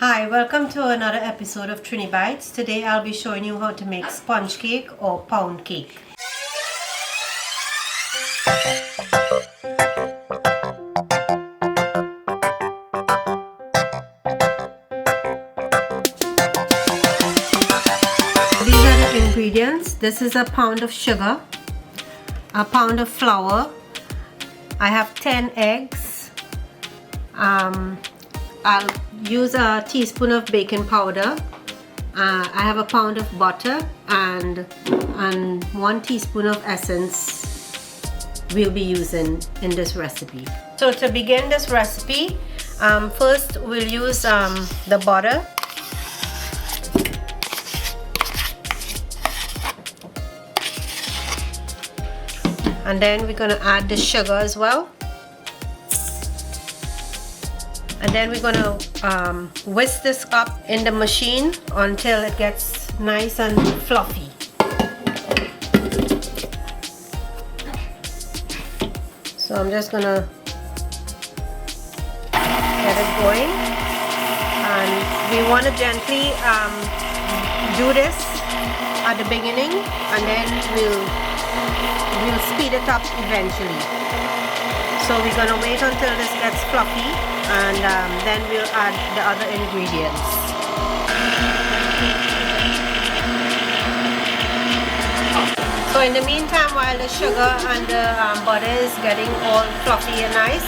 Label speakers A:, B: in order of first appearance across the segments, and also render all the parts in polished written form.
A: Hi, welcome to another episode of Trini Bites. Today I'll be showing you how to make sponge cake or pound cake. These are the ingredients. This is a pound of sugar, a pound of flour. I have 10 eggs. I'll use a teaspoon of baking powder. I have a pound of butter and 1 teaspoon of essence we'll be using in this recipe. So to begin this recipe, first we'll use the butter. And then we're going to add the sugar as well. And then we're going to whisk this up in the machine until it gets nice and fluffy. So I'm just going to get it going. And we want to gently do this at the beginning, and then we'll speed it up eventually. So we're going to wait until this gets fluffy, and then we'll add the other ingredients. So in the meantime, while the sugar and the butter is getting all fluffy and nice,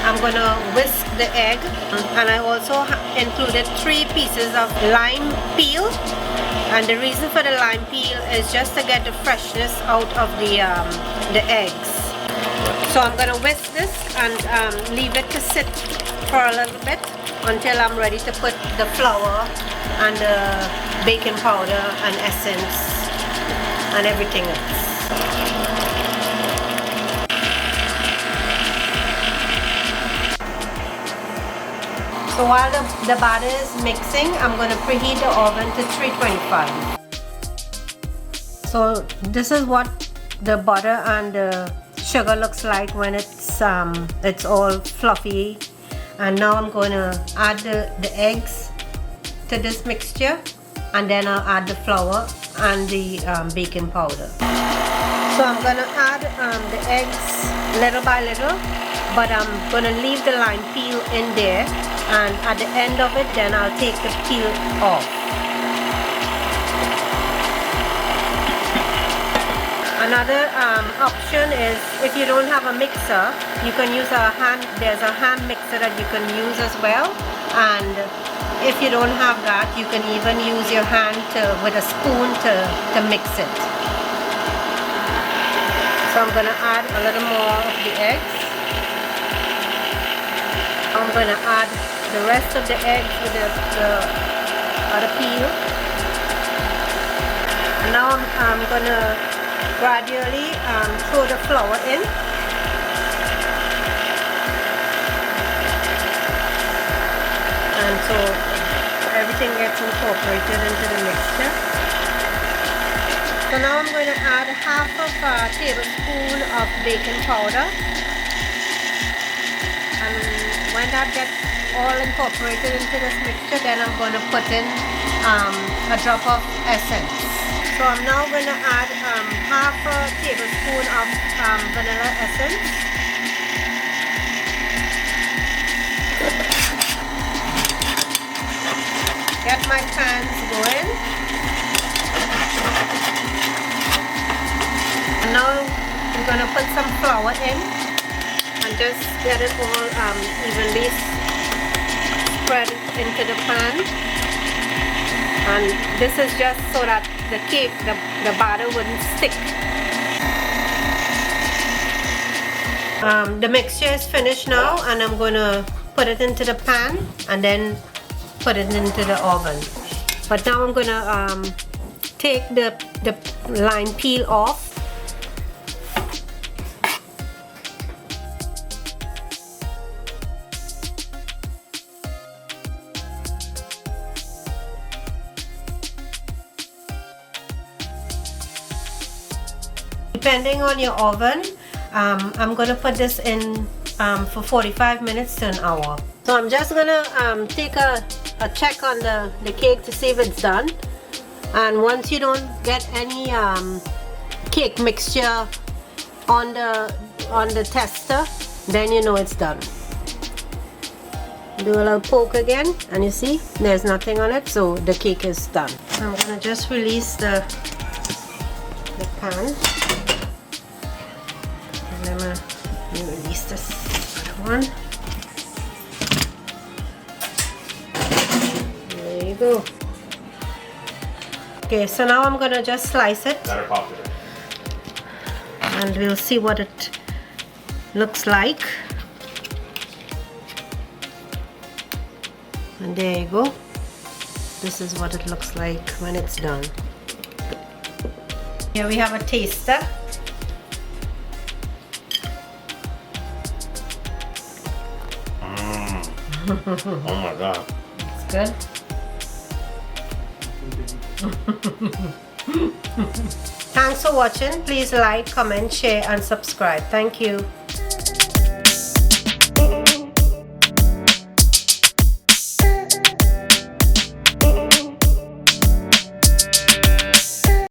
A: I'm going to whisk the egg, and I also included 3 pieces of lime peel. And the reason for the lime peel is just to get the freshness out of the eggs. So I'm going to whisk this and leave it to sit for a little bit until I'm ready to put the flour and the baking powder and essence and everything else. So while the batter is mixing, I'm going to preheat the oven to 325. So this is what the butter and the sugar looks like when it's all fluffy. And now I'm going to add the eggs to this mixture, and then I'll add the flour and the baking powder. So I'm going to add the eggs little by little, but I'm going to leave the lime peel in there, and at the end of it then I'll take the peel off. Another option is, if you don't have a mixer, you can use there's a hand mixer that you can use as well. And if you don't have that, you can even use your hand with a spoon to mix it. So I'm going to add a little more of the eggs. I'm going to add the rest of the eggs with the other peel. And now I'm going to gradually throw the flour in. And so everything gets incorporated into the mixture. So now I'm going to add half of a tablespoon of baking powder. And when that gets all incorporated into this mixture, then I'm going to put in a drop of essence. So I'm now going to add half a tablespoon of vanilla essence. Get my pans going. And now I'm going to put some flour in and just get it all evenly spread into the pan. And this is just so that the cake, the batter wouldn't stick. The mixture is finished now, and I'm going to put it into the pan and then put it into the oven. But now I'm going to take the lime peel off. Depending on your oven, I'm going to put this in for 45 minutes to an hour. So I'm just going to take a a check on the cake to see if it's done. And once you don't get any cake mixture on the tester, then you know it's done. Do a little poke again, and you see there's nothing on it, so the cake is done. I'm gonna just release the pan. And I'm gonna release this one. There you go. Okay, so now I'm gonna just slice it.
B: That are popular.
A: And we'll see what it looks like. And there you go. This is what it looks like when it's done. Here we have a taster.
B: Oh my god.
A: It's good. Thanks for watching. Please like, comment, share and subscribe. Thank you.